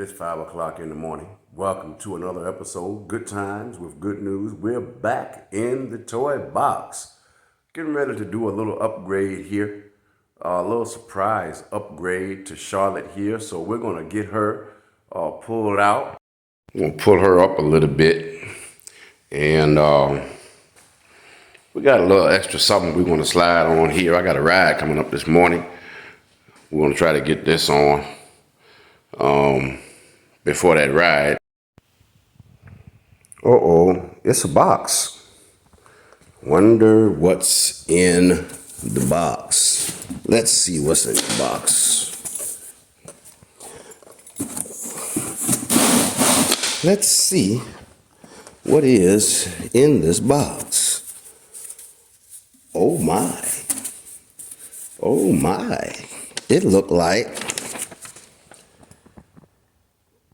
It's 5 o'clock in the morning. Welcome to another episode, Good Times with Good News. We're back in the toy box. Getting ready to do a little upgrade here. A little surprise upgrade to Charlotte here. So we're going to get her pulled out. We're going to pull her up a little bit. And we got a little extra something we're going to slide on here. I got a ride coming up this morning. We're going to try to get this on before that ride. It's a box. Wonder what's in the box. Let's see what's in the box. Let's see what is in this box. Oh my. Oh my. It looked like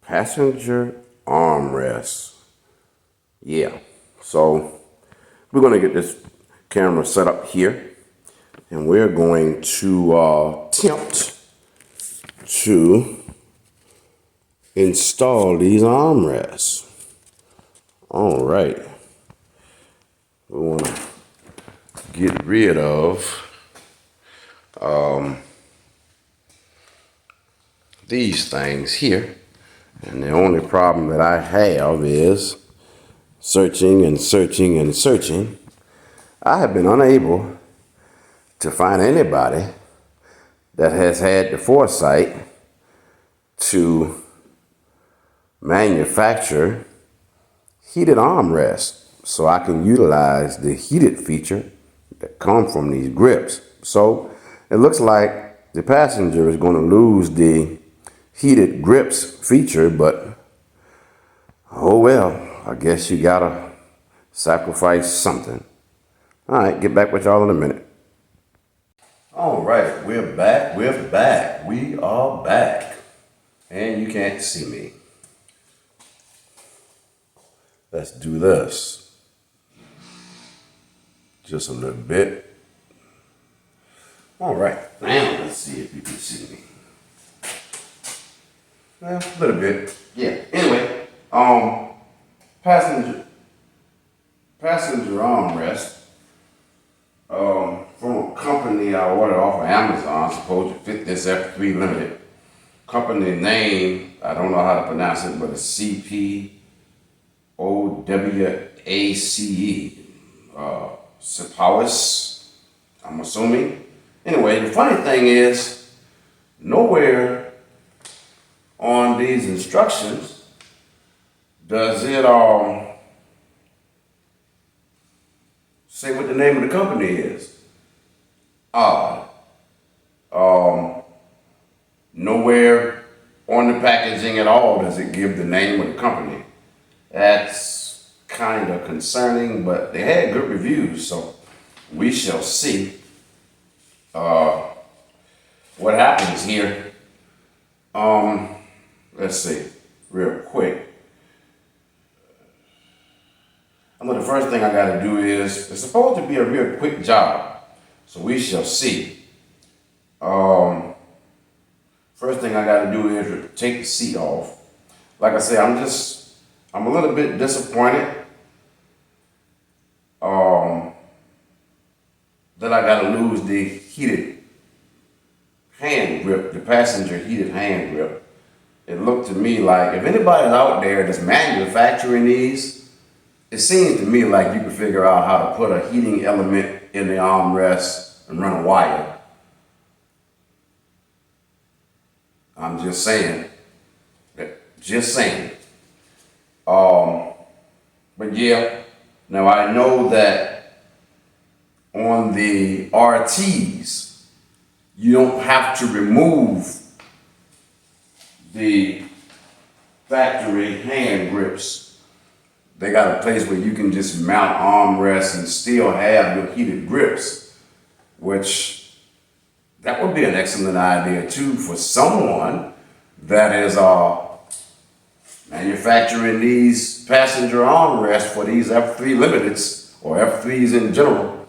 passenger armrest. Yeah, so we're going to get this camera set up here, and we're going to attempt to install these armrests. All right, we want to get rid of these things here, and the only problem that I have is searching and searching and searching. I have been unable to find anybody that has had the foresight to manufacture heated armrests so I can utilize the heated feature that come from these grips. So it looks like the passenger is going to lose the heated grips feature, but oh well. I guess you gotta sacrifice something. All right, get back with y'all in a minute. All right, we're back. We are back. And you can't see me. Let's do this. Just a little bit. All right, now let's see if you can see me. Well, a little bit. Yeah, anyway, passenger armrest from a company I ordered off of Amazon, supposed to fit this F3 Limited. Company name, I don't know how to pronounce it, but it's CPOWACE. Sepowis, I'm assuming. Anyway, the funny thing is, nowhere on these instructions does it say what the name of the company is. Odd. Nowhere on the packaging at all does it give the name of the company. That's kind of concerning, but they had good reviews, so we shall see what happens here. Let's see, real quick. The first thing I got to do is, it's supposed to be a real quick job, so we shall see. First thing I got to do is take the seat off. Like I said, I'm a little bit disappointed that I got to lose the heated hand grip, the passenger heated hand grip. It looked to me like, if anybody's out there that's manufacturing these, it seems to me like you can figure out how to put a heating element in the armrest and run a wire. I'm just saying. Just saying. But yeah, now I know that on the RTs, you don't have to remove the factory hand grips. They got a place where you can just mount armrests and still have your heated grips, which that would be an excellent idea too for someone that is manufacturing these passenger armrests for these F3 Limiteds or F3s in general.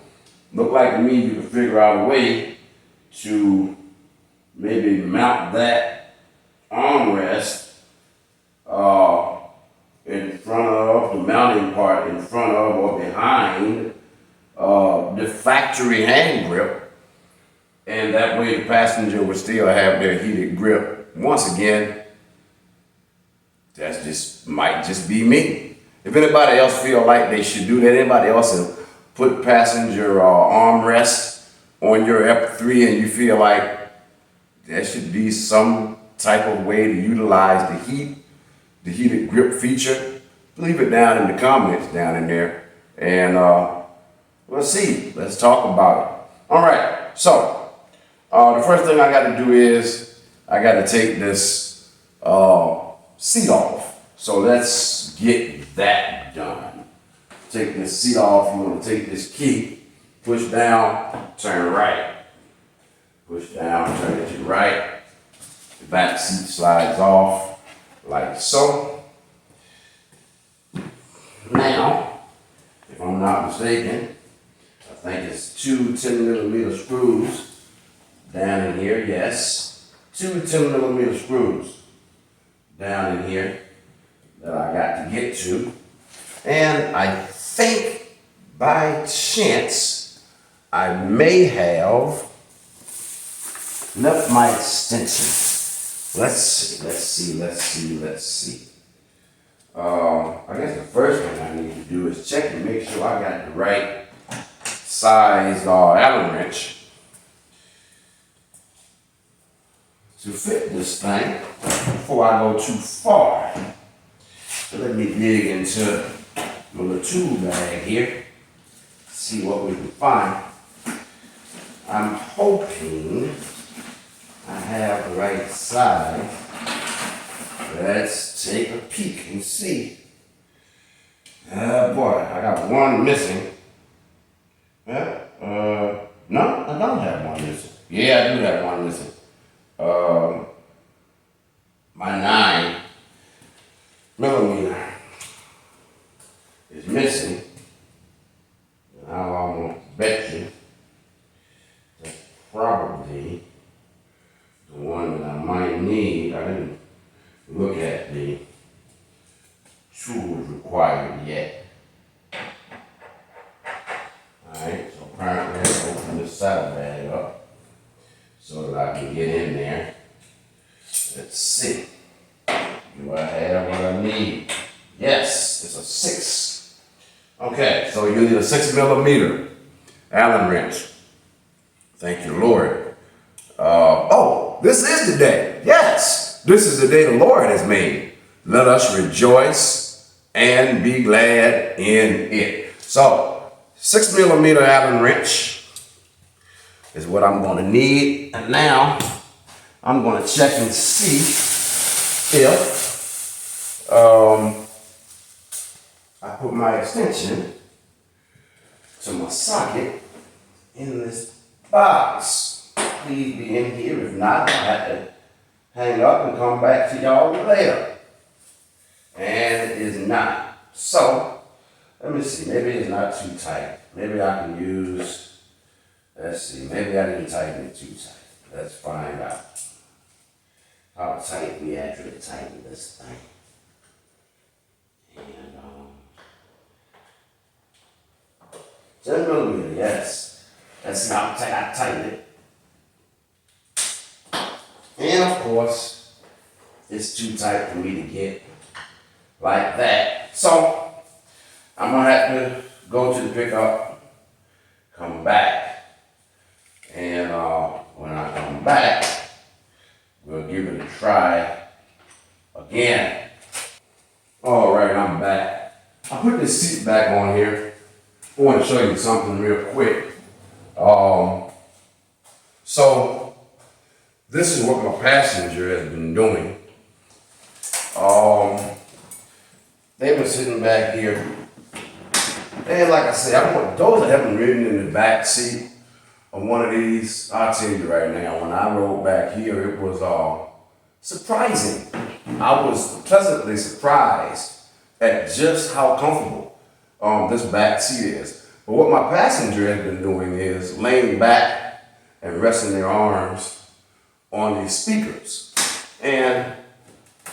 Look like to me you can figure out a way to maybe mount that armrest uh, in front of, the mounting part in front of or behind the factory hand grip. And that way the passenger would still have their heated grip. Once again, might just be me. If anybody else feel like they should do that, anybody else have put passenger armrest on your F3 and you feel like there should be some type of way to utilize the heated grip feature, leave it down in the comments down in there, and we'll see. Let's talk about it. All right, so the first thing I got to do is I got to take this seat off. So let's get that done. Take this seat off. You want to take this key, push down, turn right. Push down, turn it to right. The back seat slides off like so. Now, if I'm not mistaken, I think it's two 10mm screws down in here. Yes, two 10mm screws down in here that I got to get to. And I think by chance I may have left my extension. Let's see. I guess the first thing I need to do is check and make sure I got the right size Allen wrench to fit this thing before I go too far. So let me dig into my little tool bag here, see what we can find. I'm hoping I have the right size. Let's take a peek and see. Boy, I got one missing. Yeah, no, I don't have one missing. Yeah, I do have one missing. My 9mm is missing. And I almost bet you that's probably the one that I might need. I didn't look at the tools required yet. Alright, so apparently I open this saddlebag up so that I can get in there. Let's see. Do I have what I need? Yes, it's a 6. Okay, so you need a 6mm Allen wrench. Thank you, Lord. This is the day. Yes, this is the day the Lord has made. Let us rejoice and be glad in it. So, 6mm Allen wrench is what I'm going to need. And now, I'm going to check and see if I put my extension to my socket in this box. Please be in here. If not, I'll have to hang up and come back to y'all later. And it is not. So, let me see. Maybe it's not too tight. Maybe I can use, let's see. Maybe I didn't tighten it too tight. Let's find out how tight we actually tighten this thing. And 10mm, yes. Let's see how tight I tighten it. And of course, it's too tight for me to get like that. So, I'm gonna have to go to the pickup, come back, and when I come back, we'll give it a try again. All right, I'm back. I put this seat back on here. I want to show you something real quick. So this is what my passenger has been doing. They've been sitting back here. And like I said, I want those that haven't ridden in the back seat of one of these. I'll tell you right now, when I rode back here, it was surprising. I was pleasantly surprised at just how comfortable this back seat is. But what my passenger has been doing is laying back and resting their arms on these speakers. And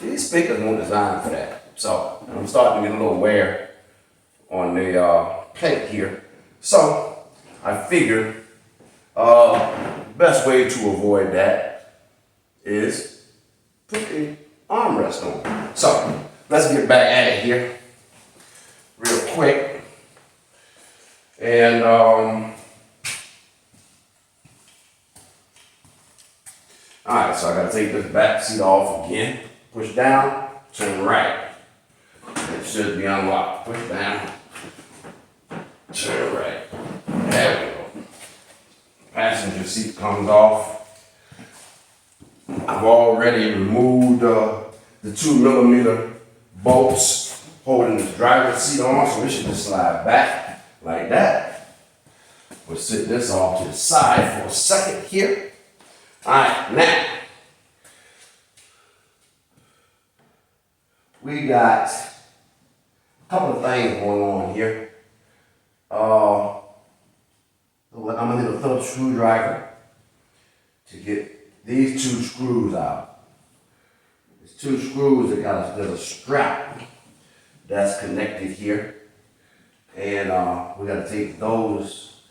These speakers weren't designed for that. So I'm starting to get a little wear on the plate here. So I figured best way to avoid that is put the armrest on. So let's get back at it here real quick. And alright, so I gotta take this back seat off again. Push down, turn right. It should be unlocked. Push down, turn right. There we go. Passenger seat comes off. I've already removed the 2mm bolts holding the driver's seat on, so it should just slide back like that. We'll sit this off to the side for a second here. Alright, now we got a couple of things going on here. I'm gonna need a Phillips screwdriver to get these 2 screws out. There's 2 screws that there's a strap that's connected here. And we gotta take those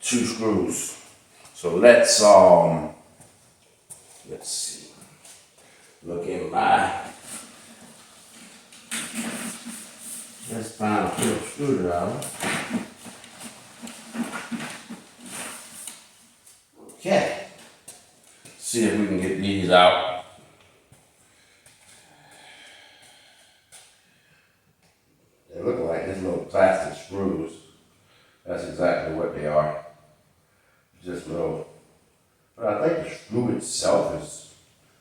2 screws. So let's see. Look in my, let's find a Phillips screwdriver. Okay. See if we can get these out. They look like these little plastic screws. That's exactly what they are. Just little. But I think the screw itself is.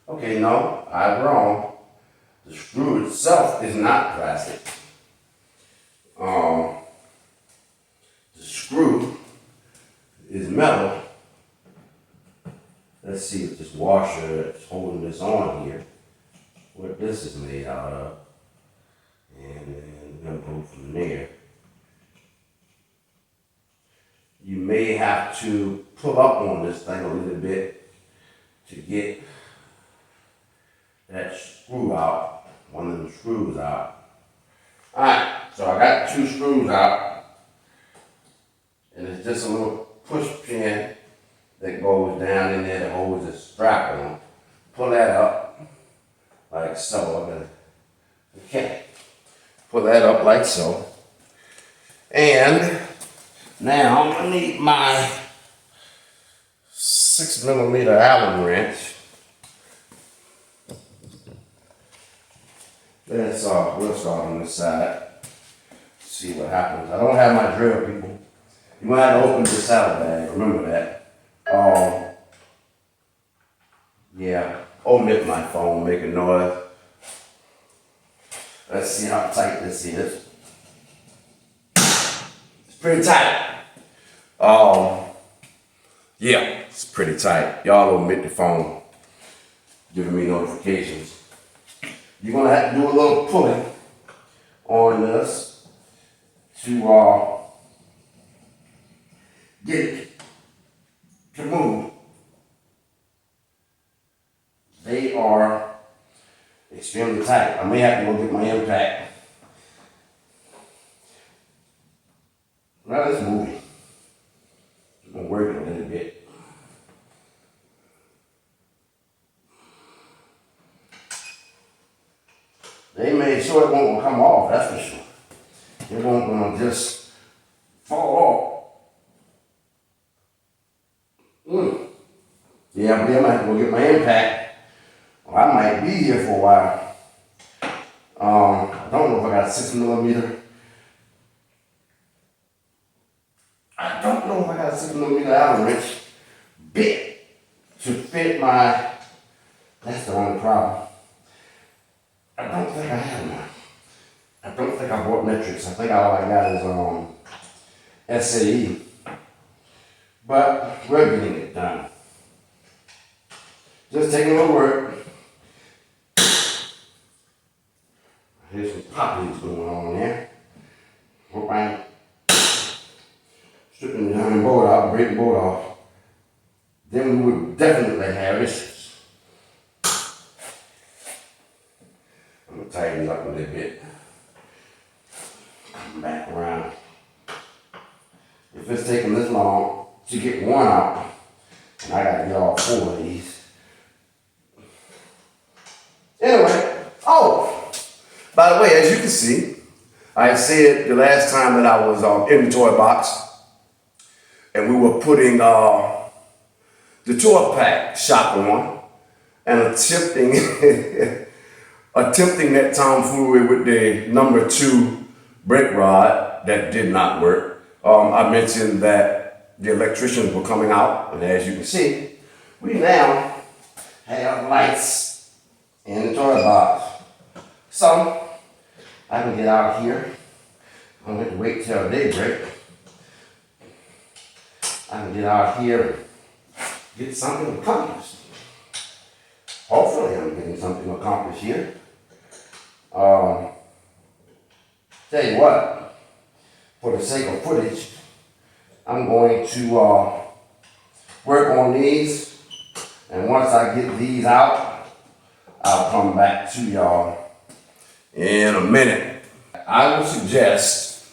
Okay, no, I'm wrong. The screw itself is not plastic. The screw is metal. Let's see if this washer that's holding this on here, what this is made out of. And then we're gonna go from there. You may have to pull up on this thing a little bit to get that screw out, one of them screws out. Alright, so I got 2 screws out, and it's just a little push pin that goes down in there that holds the strap on. Pull that up like so. Okay, pull that up like so. And now I'm gonna need my 6mm Allen wrench. We'll start on this side. See what happens. I don't have my drill, people. You might have to open this salad bag. Remember that. Yeah. Omit my phone making noise. Let's see how tight this is. It's pretty tight. Yeah, it's pretty tight. Y'all omit the phone giving me notifications. You're gonna have to do a little pulling on this to get it to move. They are extremely tight. I may have to go get my impact. Well, it's moving. I'm gonna work it a little bit. They made sure it won't come off, that's for sure. It won't gonna just fall off. Yeah, but I might have to go get my impact. Well, I might be here for a while. I don't know if I got 6mm. I don't know if I got a 6mm Allen wrench bit to fit my. That's the only problem. I don't think I have one. I don't think I bought metrics. I think all I got is SAE. But we're getting it done. Just taking a little work. Here's some poppies going on there. Hope I ain't stripping the iron board out, break the board off. Then we would definitely have issues. around. If it's taking this long to get one out, and I gotta get all 4 of these. Anyway, oh, by the way, as you can see, I said the last time that I was in the toy box, and we were putting the toy pack shop on, and attempting that tomfoolery with the number 2 brake rod that did not work. I mentioned that the electricians were coming out, and as you can see, we now have lights in the toy box. So I can get out here. I don't have to wait till daybreak. I can get out here and get something accomplished. Hopefully I'm getting something accomplished here. Tell you what, for the sake of footage, I'm going to work on these, and once I get these out, I'll come back to y'all in a minute. I would suggest,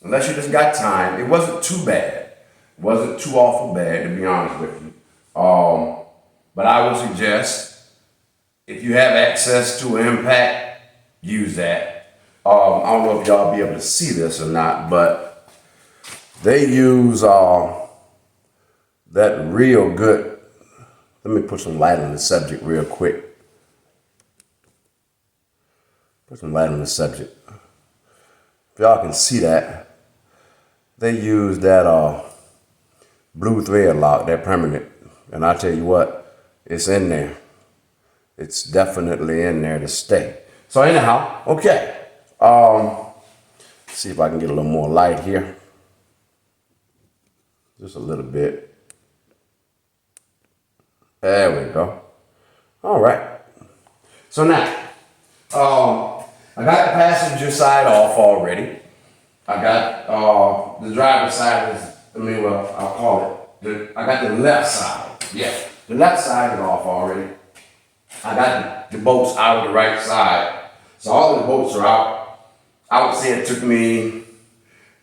unless you just got time, it wasn't too bad. It wasn't too awful bad, to be honest with you. But I would suggest, if you have access to an impact, use that. I don't know if y'all be able to see this or not, but they use that real good. Let me put some light on the subject real quick. Put some light on the subject. If y'all can see that, they use that blue thread lock, that permanent. And I tell you what, it's in there. It's definitely in there to stay. So anyhow, okay. See if I can get a little more light here. Just a little bit. There we go. All right. So now, I got the passenger side off already. I got the driver's side I'll call it. I got the left side. Yeah, the left side is off already. I got the bolts out of the right side. So all of the bolts are out. I would say it took me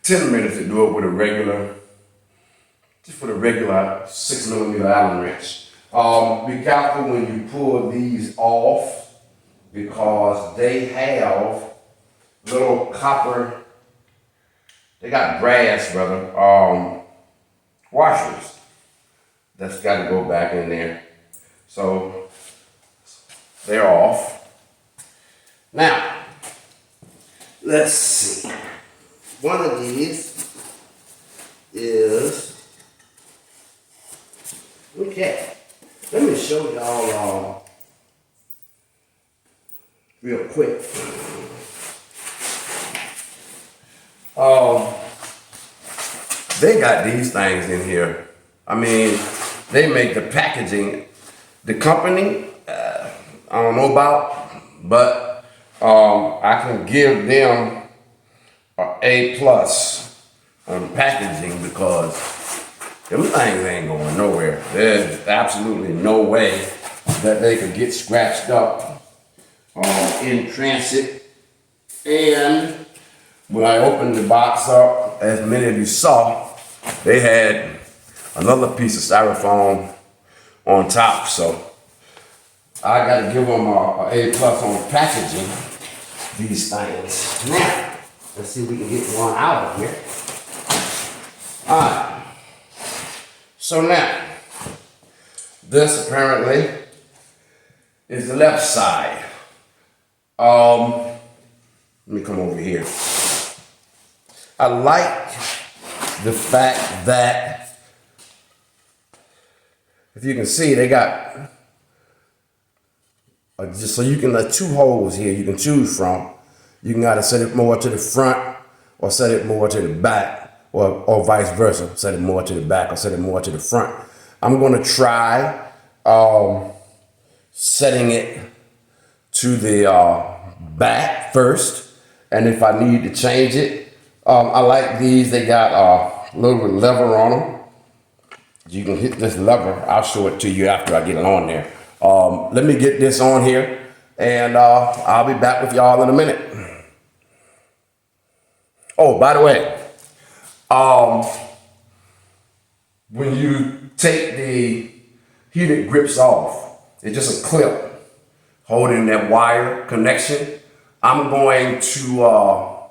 10 minutes to do it with a regular 6mm Allen wrench. Be careful when you pull these off, because they have little copper, they got brass washers that's got to go back in there. So they're off. Now, let's see. One of these is, okay, let me show y'all real quick. They got these things in here. I mean, they make the packaging. The company, I don't know about, but I can give them an A+ on packaging, because them things ain't going nowhere. There's absolutely no way that they could get scratched up in transit. And when I opened the box up, as many of you saw, they had another piece of styrofoam on top. So I got to give them an A+ on packaging these things. Now, let's see if we can get one out of here. All right. So now, this apparently is the left side. Let me come over here. I like the fact that, if you can see, they got just so you can let 2 holes here you can choose from. You can either set it more to the front or set it more to the back, or vice versa. Set it more to the back or set it more to the front. I'm going to try setting it to the back first, and if I need to change it, I like these. They got a little lever on them. You can hit this lever. I'll show it to you after I get it on there. Let me get this on here, and I'll be back with y'all in a minute. Oh, by the way, um, when you take the heated grips off, it's just a clip holding that wire connection. I'm going to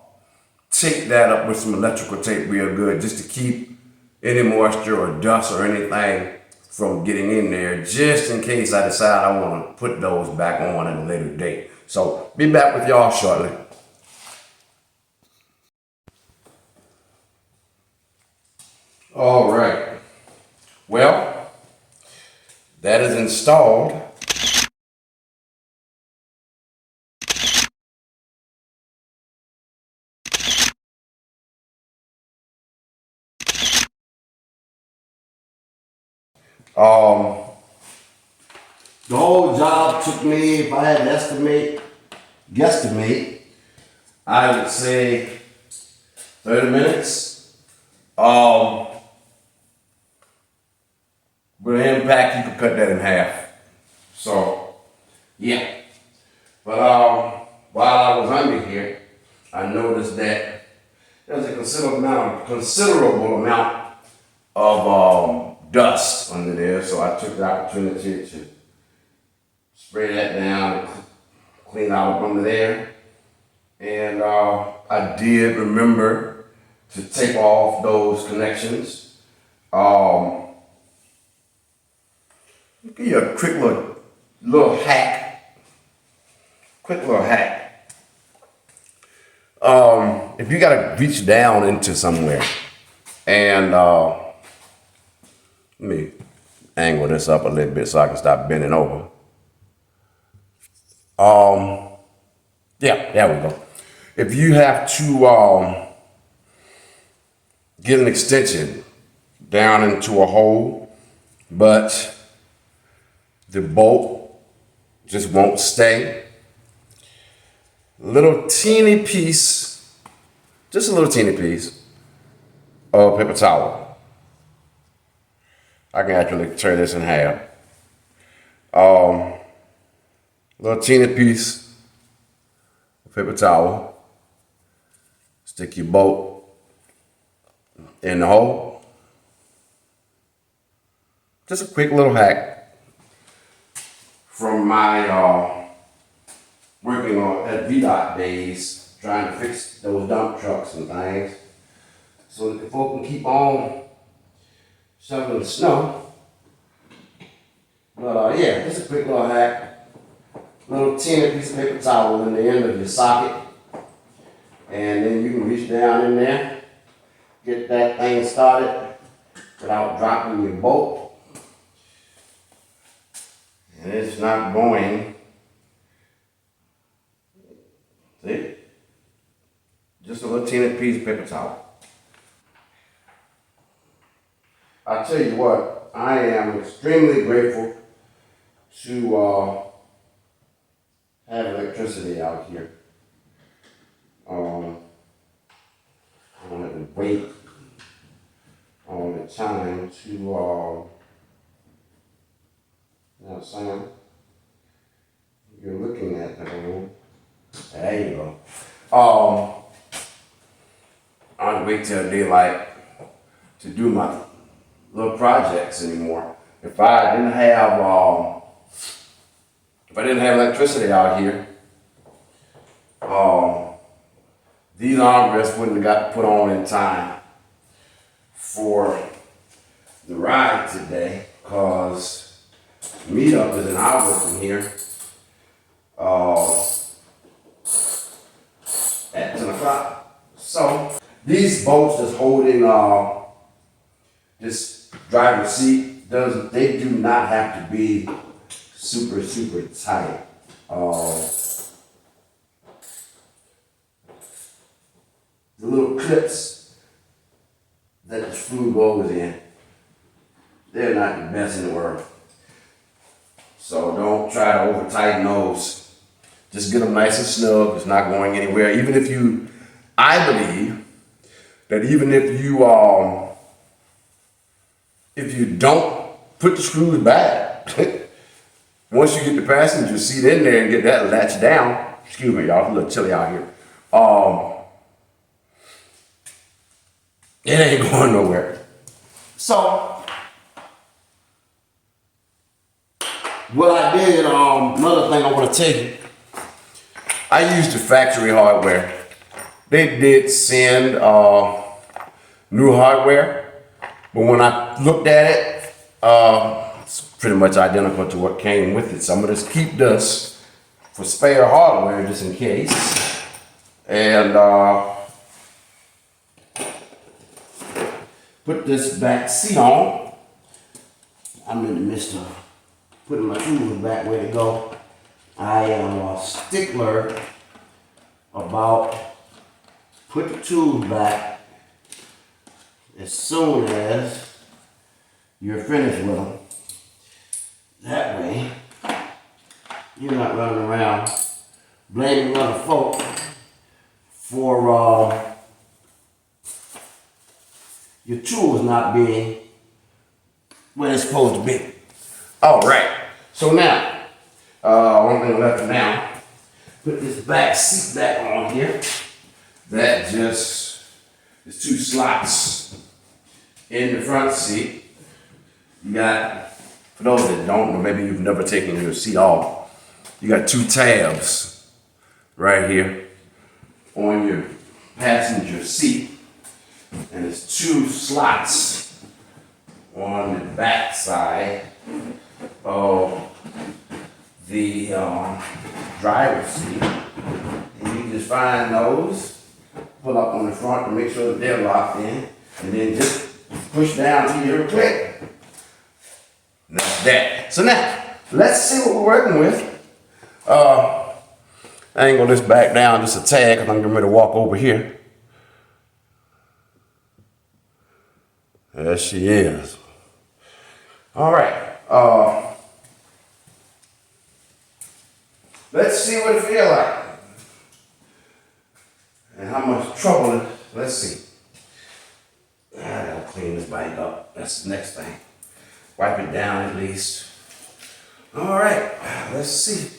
tape that up with some electrical tape real good just to keep any moisture or dust or anything from getting in there, just in case I decide I want to put those back on at a later date. So be back with y'all shortly. All right. Well, that is installed. Um, the whole job took me, if I had to guesstimate, I would say 30 minutes. With an impact, you could cut that in half. So, yeah. But while I was under here, I noticed that there's a considerable amount of dust under there. So I took the opportunity to spray that down and clean out up under there. And I did remember to take off those connections. Give you a quick little hack. Quick little hack. If you gotta reach down into somewhere, and let me angle this up a little bit so I can stop bending over. Yeah, there we go. If you have to get an extension down into a hole, but the bolt just won't stay, little teeny piece, just a little teeny piece of paper towel. I can actually tear this in half. Little teeny piece of paper towel. Stick your bolt in the hole. Just a quick little hack from my working on at VDOT days, trying to fix those dump trucks and things, so that the folk can keep on shoveling the snow. But yeah, just a quick little hack. Little teeny piece of paper towel in the end of your socket, and then you can reach down in there, get that thing started without dropping your bolt. And it's not going. See? Just a little teeny piece of paper towel. I tell you what, I am extremely grateful to have electricity out here. I don't have to wait on the time to, now Sam, you're looking at the room. There you go. I don't wait till daylight to do my little projects anymore. If I didn't have electricity out here, these armrests wouldn't have got put on in time for the ride today, because meetup is an hour from here at 10 o'clock. So these bolts that's holding this driver's seat, they do not have to be super tight. The little clips that the screw goes in, they're not the best in the world. So don't try to over tighten those. Just get them nice and snug. It's not going anywhere. Even if you, I believe that even if you don't put the screws back, once you get the passenger seat in there and get that latch down, excuse me, y'all, it's a little chilly out here. It ain't going nowhere. So what I did, another thing I want to tell you, I used the factory hardware. They did send new hardware, but when I looked at it, it's pretty much identical to what came with it. So I'm gonna just keep this for spare hardware just in case. And put this back seat on. I'm in the midst of putting my tools back where they go. I am a stickler about put the tools back as soon as you're finished with them. That way, you're not running around blaming other folk for your tools not being where it's supposed to be. All right. So now, one thing left now. Put this back seat back on here. That just is 2 slots in the front seat. You got, for those that don't know, maybe you've never taken your seat off. You got 2 tabs right here on your passenger seat, and it's 2 slots on the back side of the driver's seat. And you just find those, pull up on the front to make sure that they're locked in, and then just push down till you're click. And that's that. So now, let's see what we're working with. I angle this back down just a tad because I'm getting ready to walk over here. There she is. All right. Let's see what it feels like and how much trouble it. Let's see. I gotta clean this bike up. That's the next thing. Wipe it down at least. All right. Let's see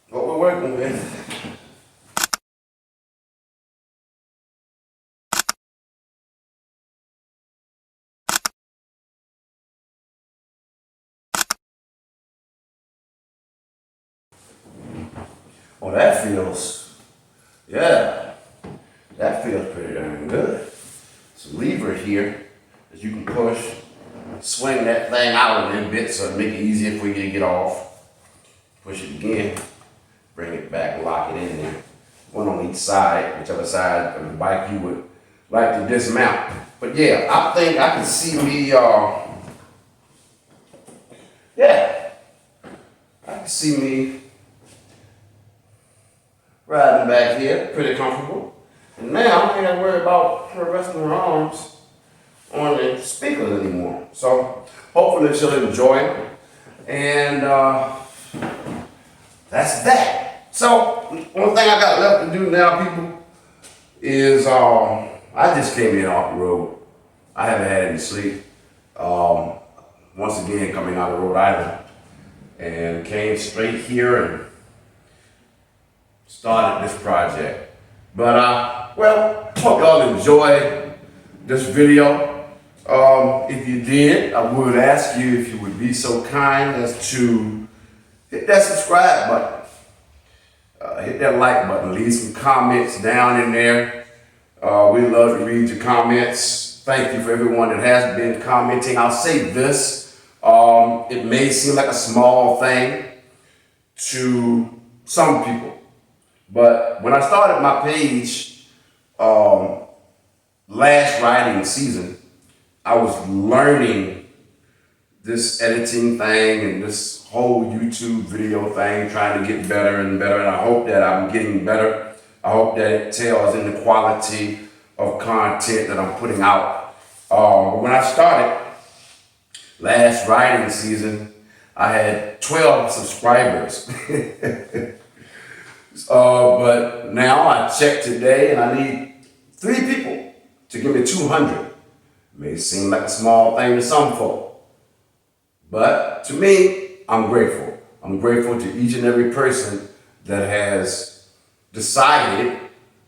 what we're working with. Oh, that feels, yeah, that feels pretty darn good. Some lever here that you can push, swing that thing out a little bit so it make it easier for you to get off. Push it again, bring it back, lock it in there. One on each side, whichever side of the bike you would like to dismount. But yeah, I think I can see me, yeah, I can see me riding back here, pretty comfortable. And now I ain't gotta worry about her resting her arms on the speakers anymore. So hopefully she'll enjoy it. And that's that. So one thing I got left to do now, people, is I just came in off the road. I haven't had any sleep. Once again, coming out of Rhode Island, and came straight here and started this project. But well, hope y'all enjoyed this video. If you did, I would ask you if you would be so kind as to hit that subscribe button, hit that like button, leave some comments down in there. We love to read your comments. Thank you for everyone that has been commenting. I'll say this, it may seem like a small thing to some people, but when I started my page last writing season, I was learning this editing thing and this whole YouTube video thing, trying to get better and better, and I hope that I'm getting better. I hope that it tells in the quality of content that I'm putting out. But when I started last writing season, I had 12 subscribers. But now I checked today and I need 3 people to give me 200. May seem like a small thing to some folk, but to me, I'm grateful. I'm grateful to each and every person that has decided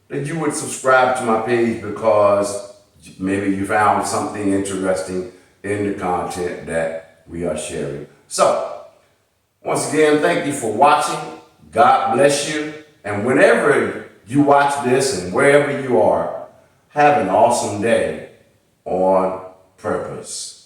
that you would subscribe to my page because maybe you found something interesting in the content that we are sharing. So, once again, thank you for watching. God bless you. And whenever you watch this and wherever you are, have an awesome day on purpose.